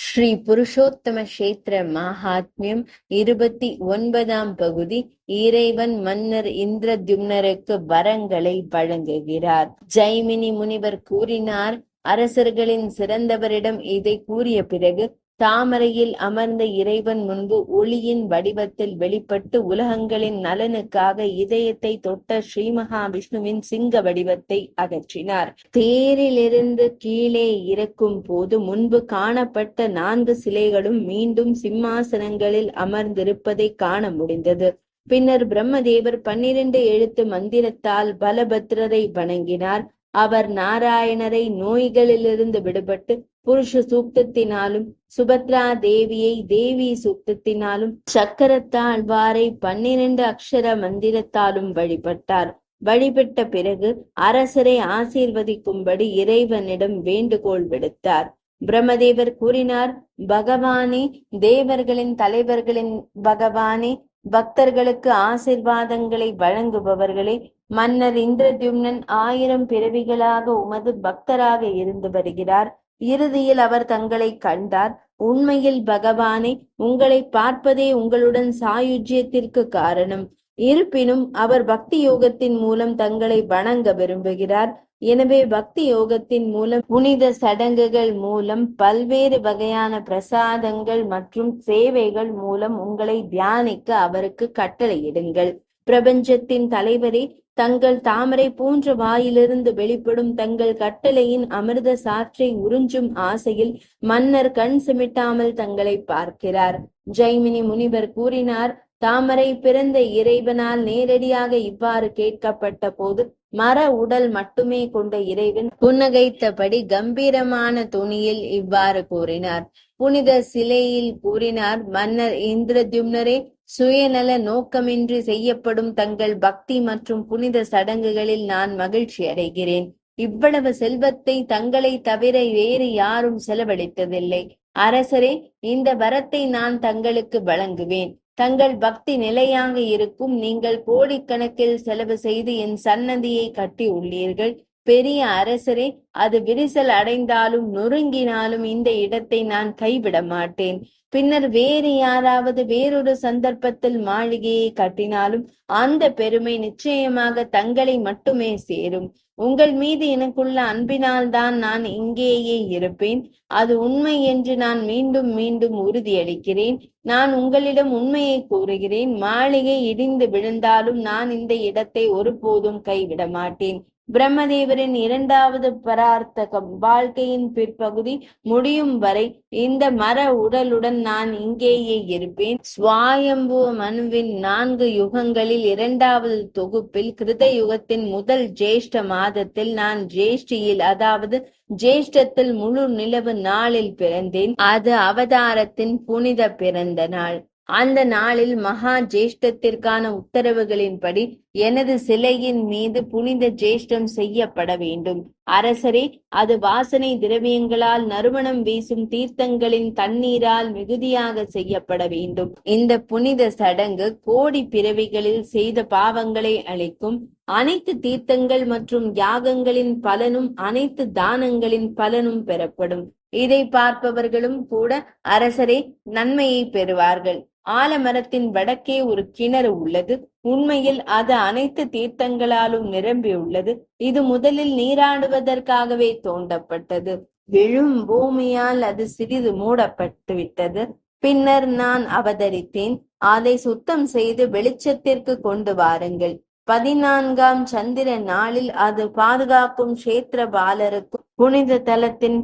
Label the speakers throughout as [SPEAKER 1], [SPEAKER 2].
[SPEAKER 1] ஸ்ரீ புருஷோத்தம கஷேத்திர மகாத்மியம் 29ஆம் பகுதி. இறைவன் மன்னர் இந்திரத்யும்னருக்கு வரங்களை வழங்குகிறார். ஜைமினி முனிவர் கூறினார். அரசர்களின் சிறந்தவரிடம் இதை கூறிய பிறகு தாமரையில் அமர்ந்த இறைவன் முன்பு ஒளியின் வடிவத்தில் வெளிப்பட்டு உலகங்களின் நலனுக்காக இதயத்தை தொட்ட ஸ்ரீ மகாவிஷ்ணுவின் சிங்க வடிவத்தை அகற்றினார். தேரிலிருந்து கீழே இறக்கும் போது முன்பு காணப்பட்ட 4 சிலைகளும் மீண்டும் சிம்மாசனங்களில் அமர்ந்திருப்பதை காண முடிந்தது. பின்னர் பிரம்மதேவர் 12 எழுத்து மந்திரத்தால் பலபத்ரரை வணங்கினார். அவர் நாராயணரை நோய்களிலிருந்து விடுபட்டு புருஷ சூக்தத்தினாலும், சுபத்ரா தேவியை தேவி சூக்தத்தினாலும், சக்கரத்தாழ்வாரை 12 அக்ஷர மந்திரத்தாலும் வழிபட்டார். வழிபட்ட பிறகு அரசரை ஆசீர்வதிக்கும்படி இறைவனிடம் வேண்டுகோள் விடுத்தார். பிரம்மதேவர் கூறினார், பகவானே, தேவர்களின் தலைவர்களின் பகவானே, பக்தர்களுக்கு ஆசீர்வாதங்களை வழங்குபவர்களே, மன்னர் இந்திரத்யும்னன் 1000 பிறவிகளாக உமது பக்தராக இருந்து வருகிறார். இறுதியில் அவர் தங்களை கண்டார். உண்மையில் பகவானே, உங்களை பார்ப்பதே உங்களுடன் சாயுஜ்யத்திற்கு காரணம். இருப்பினும் அவர் பக்தி யோகத்தின் மூலம் தங்களை வணங்க விரும்புகிறார். எனவே பக்தி யோகத்தின் மூலம், புனித சடங்குகள் மூலம், பல்வேறு வகையான பிரசாதங்கள் மற்றும் சேவைகள் மூலம் உங்களை தியானிக்க அவருக்கு கட்டளையிடுங்கள். பிரபஞ்சத்தின் தலைவரே, தங்கள் தாமரை போன்ற வாயிலிருந்து வெளிப்படும் தங்கள் கட்டளையின் அமிர்த சாற்றை உறிஞ்சும் ஆசையில் மன்னர் கண் சிமிட்டாமல் தங்களை பார்க்கிறார். ஜைமினி முனிவர் கூறினார், தாமரை பிறந்த இறைவனால் நேரடியாக இவ்வாறு கேட்கப்பட்ட போது மர உடல் மட்டுமே கொண்ட இறைவன் புன்னகைத்தபடி கம்பீரமான துணியில் இவ்வாறு கூறினார். புனித சிலையில் கூறினார், மன்னர் இந்திரத்யும்னரே, சுயநல நோக்கமின்றி செய்யப்படும் தங்கள் பக்தி மற்றும் புனித சடங்குகளில் நான் மகிழ்ச்சி அடைகிறேன். இவ்வளவு செல்வத்தை தங்களை தவிர வேறு யாரும் செலவழித்ததில்லை. அரசரே, இந்த வரத்தை நான் தங்களுக்கு வழங்குவேன். தங்கள் பக்தி நிலையாக இருக்கும். நீங்கள் கோடிக்கணக்கில் செலவு செய்து என் சன்னதியை கட்டி உள்ளீர்கள். பெரிய அரசரே, அது விரிசல் அடைந்தாலும் நொறுங்கினாலும் இந்த இடத்தை நான் கைவிட மாட்டேன். பின்னர் வேறு யாராவது வேறொரு சந்தர்ப்பத்தில் மாளிகையை கட்டினாலும் அந்த பெருமை நிச்சயமாக தங்களை மட்டுமே சேரும். உங்கள் மீது எனக்குள்ள அன்பினால்தான் நான் இங்கேயே இருப்பேன். அது உண்மை என்று நான் மீண்டும் மீண்டும் உறுதியளிக்கிறேன். நான் உங்களிடம் உண்மையை கூறுகிறேன். மாளிகை இடிந்து விழுந்தாலும் நான் இந்த இடத்தை ஒருபோதும் கைவிட மாட்டேன். பிரம்மதேவரின் 2வது பரார்த்தகம் வாழ்க்கையின் பிற்பகுதி முடியும் வரை இந்த மர உடலுடன் நான் இங்கேயே இருப்பேன். ஸ்வாயம்பு மனுவின் 4 யுகங்களில் 2வது தொகுப்பில் கிருத யுகத்தின் முதல் ஜேஷ்ட மாதத்தில் நான் ஜேஷ்டியில், அதாவது ஜேஷ்டத்தில் முழு நிலவு நாளில் பிறந்தேன். அது அவதாரத்தின் புனித பிறந்த நாள். அந்த நாளில் மகா ஜேஷ்டத்திற்கான உத்தரவுகளின்படி எனது சிலையின் மீது புனித ஜேஷ்டம் செய்யப்பட வேண்டும். அரசரே, அது வாசனை திரவியங்களால் நறுமணம் வீசும் தீர்த்தங்களின் தண்ணீரால் மிகுதியாக செய்யப்பட வேண்டும். இந்த புனித சடங்கு கோடி பிறவிகளில் செய்த பாவங்களை அளிக்கும். அனைத்து தீர்த்தங்கள் மற்றும் யாகங்களின் பலனும் அனைத்து தானங்களின் பலனும் பெறப்படும். இதை பார்ப்பவர்களும் கூட அரசரே நன்மையை பெறுவார்கள். ஆலமரத்தின் வடக்கே ஒரு கிணறு உள்ளது. உண்மையில் அது அனைத்து தீர்த்தங்களாலும் நிரம்பியுள்ளது. இது முதலில் நீராடுவதற்காகவே தோண்டப்பட்டது. விழும் பூமியால் அது சிறிது மூடப்பட்டு விட்டது. பின்னர் நான் அவதரித்தேன். அதை சுத்தம் செய்து வெளிச்சத்திற்கு கொண்டு வாருங்கள். 14ஆம் சந்திர நாளில் அது பாதுகாக்கும் கஷேத்திரபாலருக்கும் புனித தலத்தின்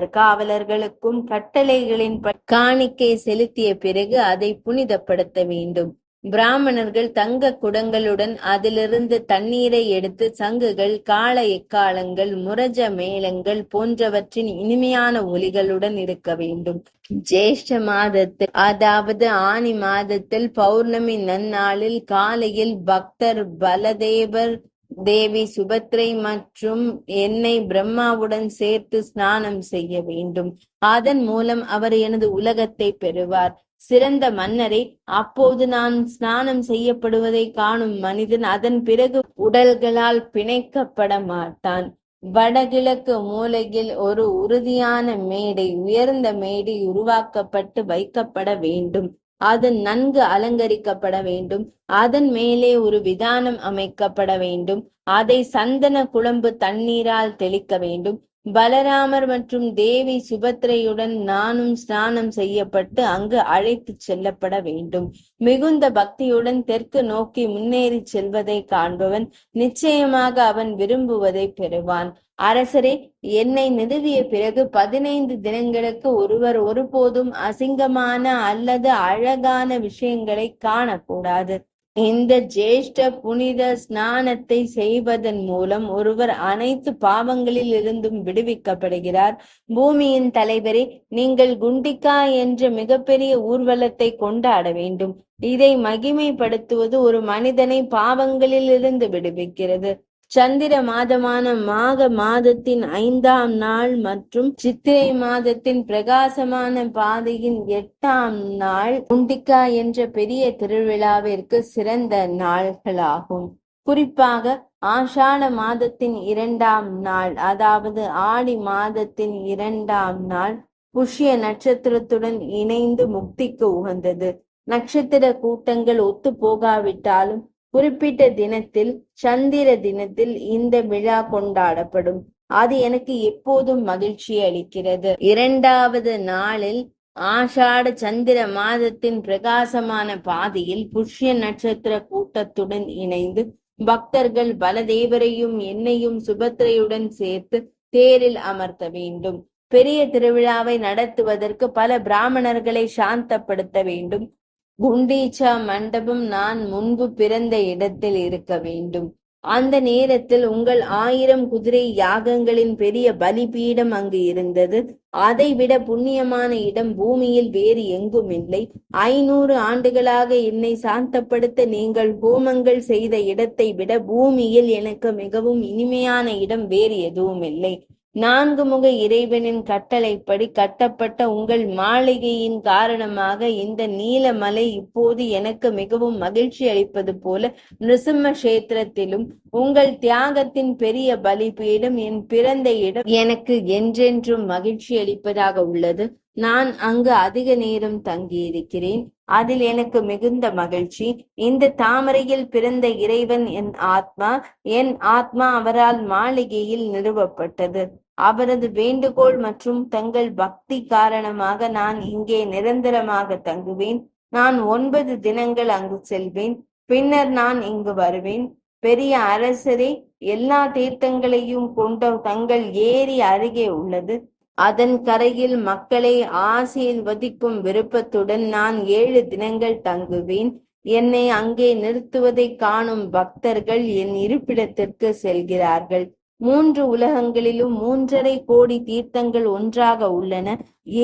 [SPEAKER 1] காவலர்களுக்கும் கட்டளைகளின் காணிக்கை செலுத்திய பிறகு அதை புனிதப்படுத்த வேண்டும். பிராமணர்கள் தங்க குடங்களுடன் அதிலிருந்து தண்ணீரை எடுத்து சங்குகள், காள எக்காலங்கள், முரஜ மேளங்கள் போன்றவற்றின் இனிமையான ஒலிகளுடன் இருக்க வேண்டும். ஜேஷ்ட மாதத்தில், அதாவது ஆனி மாதத்தில் பௌர்ணமி நன்னாளில் காலையில் பக்தர் பலதேவர், தேவி சுபத்ரை மற்றும் என்னை பிரம்மாவுடன் சேர்த்து ஸ்நானம் செய்ய வேண்டும். அதன் மூலம் அவர் எனது உலகத்தை பெறுவார். சிறந்த மன்னரே, அப்போது நான் ஸ்நானம் செய்யப்படுவதை காணும் மனிதன் அதன் பிறகு உடல்களால் பிணைக்கப்பட மாட்டான். வடகிழக்கு மூலையில் ஒரு உறுதியான மேடை, உயர்ந்த மேடை உருவாக்கப்பட்டு வைக்கப்பட வேண்டும். அது நன்கு அலங்கரிக்கப்பட வேண்டும். அதன் மேலே ஒரு விதானம் அமைக்கப்பட வேண்டும். அதை சந்தன குழம்பு தண்ணீரால் தெளிக்க வேண்டும். பலராமர் மற்றும் தேவி சுபத்திரையுடன் நானும் ஸ்நானம் செய்யப்பட்டு அங்கு அழைத்து செல்லப்பட வேண்டும். மிகுந்த பக்தியுடன் தெற்கு நோக்கி முன்னேறி செல்வதை காண்பவன் நிச்சயமாக அவன் விரும்புவதை பெறுவான். அரசரே, என்னை நிறுவிய பிறகு 15 தினங்களுக்கு ஒருவர் ஒருபோதும் அசிங்கமான அல்லது அழகான விஷயங்களை காணக்கூடாது. இந்த ஜேஷ்ட புனித ஸ்நானத்தை செய்வதன் மூலம் ஒருவர் அனைத்து பாவங்களில் இருந்தும் விடுவிக்கப்படுகிறார். பூமியின் தலைவரே, நீங்கள் குண்டிகா என்ற மிகப்பெரிய ஊர்வலத்தை கொண்டாட வேண்டும். இதை மகிமைப்படுத்துவது ஒரு மனிதனை பாவங்களில் இருந்து விடுவிக்கிறது. சந்திர மாதமான மாக மாதத்தின் 5ஆம் நாள் மற்றும் சித்திரை மாதத்தின் பிரகாசமான பாதையின் 8ஆம் நாள் குண்டிகா என்ற பெரிய திருவிழாவிற்கு சிறந்த நாள்களாகும். குறிப்பாக ஆஷாட மாதத்தின் 2ஆம் நாள், அதாவது ஆடி மாதத்தின் 2ஆம் நாள் புஷ்ய நட்சத்திரத்துடன் இணைந்து முக்திக்கு உகந்தது. நட்சத்திர கூட்டங்கள் ஒத்து போகாவிட்டாலும் குறிப்பிட்ட தினத்தில், சந்திர தினத்தில் இந்த விழா கொண்டாடப்படும். அது எனக்கு எப்போதும் மகிழ்ச்சி அளிக்கிறது. 2வது நாளில் ஆஷாட சந்திர மாதத்தின் பிரகாசமான பாதையில் புஷ்ய நட்சத்திர கூட்டத்துடன் இணைந்து பக்தர்கள் பலதேவரையும் என்னையும் சுபத்திரையுடன் சேர்த்து தேரில் அமர்த்த வேண்டும். பெரிய திருவிழாவை நடத்துவதற்கு பல பிராமணர்களை சாந்தப்படுத்த வேண்டும். குண்டீச்சா மண்டபம் நான் முன்பு பிறந்த இடத்தில் இருக்க வேண்டும். அந்த நேரத்தில் உங்கள் 1000 குதிரை யாகங்களின் பெரிய பலிபீடம் அங்கு இருந்தது. அதைவிட புண்ணியமான இடம் பூமியில் வேறு எங்கும் இல்லை. 500 ஆண்டுகளாக என்னை சாந்தப்படுத்த நீங்கள் ஹோமங்கள் செய்த இடத்தை விட பூமியில் எனக்கு மிகவும் இனிமையான இடம் வேறு எதுவும் இல்லை. 4 முக இறைவனின் கட்டளைப்படி கட்டப்பட்ட உங்கள் மாளிகையின் காரணமாக இந்த நீலமலை இப்போது எனக்கு மிகவும் மகிழ்ச்சி அளிப்பது போல நிருசிம்ம கஷேத்திரத்திலும் உங்கள் தியாகத்தின் பெரிய பலிபீடம் என் பிறந்த இடம் எனக்கு என்றென்றும் மகிழ்ச்சி அளிப்பதாக உள்ளது. நான் அங்கு அதிக நேரம் தங்கியிருக்கிறேன். அதில் எனக்கு மிகுந்த மகிழ்ச்சி. இந்த தாமரையில் பிறந்த இறைவன் என் ஆத்மா அவரால் மாளிகையில் நிறுவப்பட்டது. அவரது வேண்டுகோள் மற்றும் தங்கள் பக்தி காரணமாக நான் இங்கே நிரந்தரமாக தங்குவேன். நான் 9 தினங்கள் அங்கு செல்வேன். பின்னர் நான் இங்கு வருவேன். பெரிய அரசரே, எல்லா தீர்த்தங்களையும் கொண்ட தங்கள் ஏரி அருகே உள்ளது. அதன் கரையில் மக்களை ஆசீர்வதிக்கும் விருப்பத்துடன் நான் 7 தினங்கள் தங்குவேன். என்னை அங்கே நிறுத்துவதை காணும் பக்தர்கள் என் இருப்பிடத்திற்கு செல்கிறார்கள். 3 உலகங்களிலும் 3.5 கோடி தீர்த்தங்கள் ஒன்றாக உள்ளன.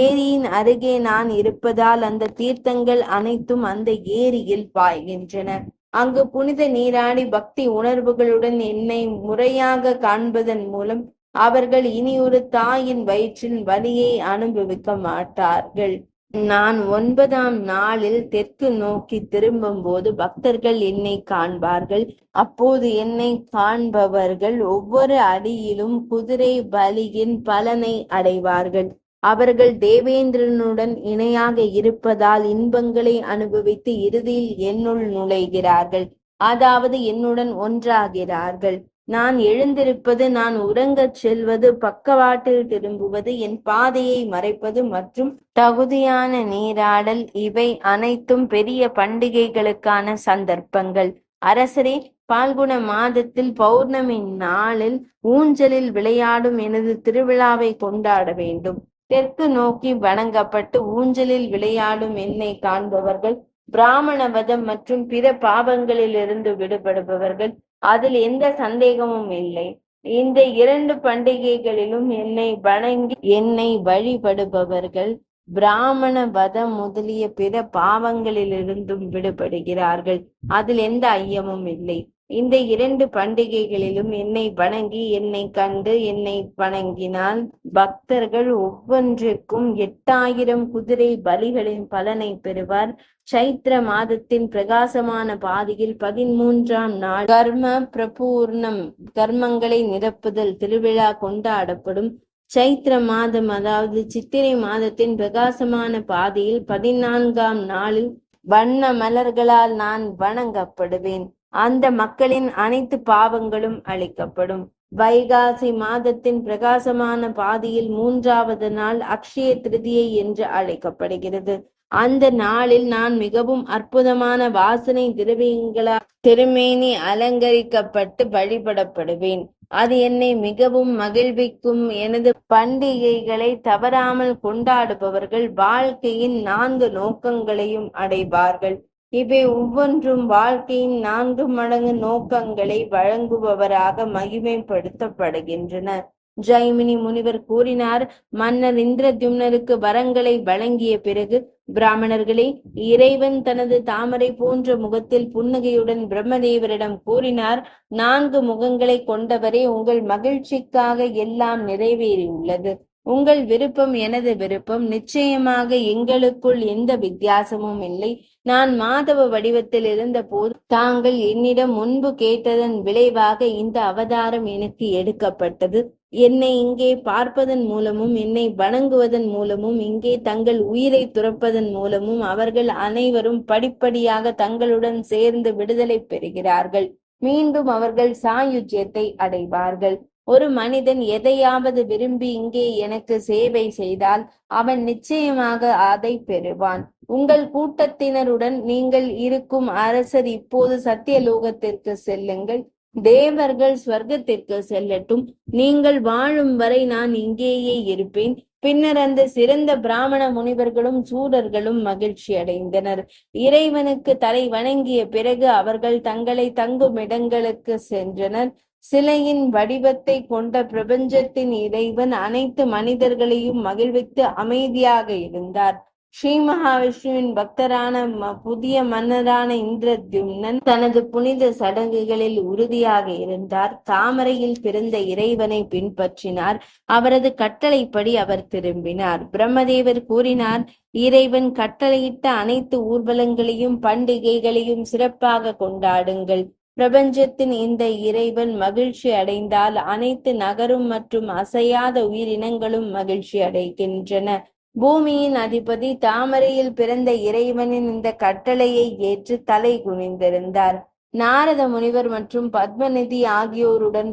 [SPEAKER 1] ஏரியின் அருகே நான் இருப்பதால் அந்த தீர்த்தங்கள் அனைத்தும் அந்த ஏரியில் பாய்கின்றன. அங்கு புனித நீராடி பக்தி உணர்வுகளுடன் என்னை முறையாக காண்பதன் மூலம் அவர்கள் இனி ஒரு தாயின் வயிற்றின் வலியை அனுபவிக்க மாட்டார்கள். நான் 9ஆம் நாளில் தெற்கு நோக்கி திரும்பும் போது பக்தர்கள் என்னை காண்பார்கள். அப்போது என்னை காண்பவர்கள் ஒவ்வொரு அடியிலும் குதிரை பலியின் பலனை அடைவார்கள். அவர்கள் தேவேந்திரனுடன் இணையாக இருப்பதால் இன்பங்களை அனுபவித்து இறுதியில் என்னுள் நுழைகிறார்கள், அதாவது என்னுடன் ஒன்றாகிறார்கள். நான் எழுந்திருப்பது, நான் உறங்கச் செல்வது, பக்கவாட்டில் திரும்புவது, என் பாதையை மறைப்பது மற்றும் தகுதியான நீராடல், இவை அனைத்தும் பெரிய பண்டிகைகளுக்கான சந்தர்ப்பங்கள். அரசரே, பால்குண மாதத்தில் பௌர்ணமி நாளில் ஊஞ்சலில் விளையாடும் எனது திருவிழாவை கொண்டாட வேண்டும். தெற்கு நோக்கி வணங்கப்பட்டு ஊஞ்சலில் விளையாடும் என்னை காண்பவர்கள் பிராமண வதம் மற்றும் பிற பாவங்களிலிருந்து விடுபடுபவர்கள். அதில் எந்த சந்தேகமும் இல்லை. இந்த 2 பண்டிகைகளிலும் என்னை வணங்கி என்னை வழிபடுபவர்கள் பிராமண வதம் முதலிய பிற பாவங்களிலிருந்தும் விடுபடுகிறார்கள். அதில் எந்த ஐயமும் இல்லை. இந்த 2 பண்டிகைகளிலும் என்னை வணங்கி என்னை கண்டு என்னை வணங்கினால் பக்தர்கள் ஒவ்வொன்றிற்கும் 8000 குதிரை பலிகளின் பலனை பெறுவார். சைத்திர மாதத்தின் பிரகாசமான பாதியில் 13ஆம் நாள் கர்ம பிரபூர்ணம் கர்மங்களை நிரப்புதல் திருவிழா கொண்டாடப்படும். சைத்திர மாதம் அதாவது சித்திரை மாதத்தின் பிரகாசமான பாதியில் 14ஆம் நாளில் வண்ண மலர்களால் நான் வணங்கப்படுவேன். அந்த மக்களின் அனைத்து பாவங்களும் அழிக்கப்படும். வைகாசி மாதத்தின் பிரகாசமான பாதியில் 3வது நாள் அக்ஷய திருதியை என்று அழைக்கப்படுகிறது. அந்த நாளில் நான் மிகவும் அற்புதமான வாசனை திரவியங்களால் திருமேனி அலங்கரிக்கப்பட்டு வழிபடப்படுவேன். அது என்னை மிகவும் மகிழ்விக்கும். எனது பண்டிகைகளை தவறாமல் கொண்டாடுபவர்கள் வாழ்க்கையின் 4 நோக்கங்களையும் அடைவார்கள். இவை ஒவ்வொன்றும் வாழ்க்கையின் 4 மடங்கு நோக்கங்களை வழங்குபவராக மகிமைப்படுத்தப்படுகின்றன. ஜைமினி முனிவர் கூறினார், மன்னர் இந்திரத்யும்னருக்கு வரங்களை வழங்கிய பிறகு, பிராமணர்களே, இறைவன் தனது தாமரை போன்ற முகத்தில் புன்னகையுடன் பிரம்மதேவரிடம் கூறினார், 4 முகங்களை கொண்டவரே, உங்கள் மகிழ்ச்சிக்காக எல்லாம் நிறைவேறியுள்ளது. உங்கள் விருப்பம் எனது விருப்பம். நிச்சயமாக எங்களுக்குள் எந்த வித்தியாசமும் இல்லை. நான் மாதவ வடிவத்தில் இருந்த போது தாங்கள் என்னிடம் முன்பு கேட்டதன் விளைவாக இந்த அவதாரம் எனக்கு எடுக்கப்பட்டது. என்னை இங்கே பார்ப்பதன் மூலமும் என்னை வணங்குவதன் மூலமும் இங்கே தங்கள் உயிரை துறப்பதன் மூலமும் அவர்கள் அனைவரும் படிப்படியாக தங்களுடன் சேர்ந்து விடுதலை பெறுகிறார்கள். மீண்டும் அவர்கள் சாயுஜ்யத்தை அடைவார்கள். ஒரு மனிதன் எதையாவது விரும்பி இங்கே எனக்கு சேவை செய்தால் அவன் நிச்சயமாக அதை பெறுவான். உங்கள் கூட்டத்தினருடன் நீங்கள் இருக்கும் அரசர் இப்போது சத்தியலோகத்திற்கு செல்லுங்கள். தேவர்கள் ஸ்வர்க்கத்திற்கு செல்லட்டும். நீங்கள் வாழும் வரை நான் இங்கேயே இருப்பேன். பின்னர் அந்த சிறந்த பிராமண முனிவர்களும் சூரர்களும் மகிழ்ச்சி அடைந்தனர். இறைவனுக்கு தலை வணங்கிய பிறகு அவர்கள் தங்களை தங்கும் இடங்களுக்கு சென்றனர். சிலையின் வடிவத்தை கொண்ட பிரபஞ்சத்தின் இறைவன் அனைத்து மனிதர்களையும் மகிழ்வித்து அமைதியாக இருந்தார். ஸ்ரீ மகாவிஷ்ணுவின் பக்தரான புதிய மன்னரான இந்திரத்யும்னன் தனது புனித சடங்குகளில் உறுதியாக இருந்தார். தாமரையில் பிறந்த இறைவனை பின்பற்றினார். அவரது கட்டளைப்படி அவர் திரும்பினார். பிரம்மதேவர் கூறினார், இறைவன் கட்டளையிட்ட அனைத்து ஊர்வலங்களையும் பண்டிகைகளையும் சிறப்பாக கொண்டாடுங்கள். பிரபஞ்சத்தின் இந்த இறைவன் மகிழ்ச்சி அடைந்தால் அனைத்து நகரும் மற்றும் அசையாத உயிரினங்களும் மகிழ்ச்சி அடைகின்றன. பூமியின் அதிபதி தாமரையில் பிறந்த இறைவனின் இந்த கட்டளையை ஏற்று தலை குனிந்திருந்தார். நாரத முனிவர் மற்றும் பத்மநிதி ஆகியோருடன்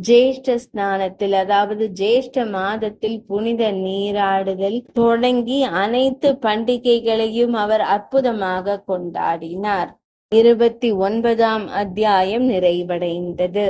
[SPEAKER 1] ஜேஷ்ட ஸ்நானத்தில் அதாவது ஜேஷ்ட மாதத்தில் புனித நீராடுதல் தொடங்கி அனைத்து பண்டிகைகளையும் அவர் அற்புதமாக கொண்டாடினார். 29ஆம் அத்தியாயம் நிறைவடைந்தது.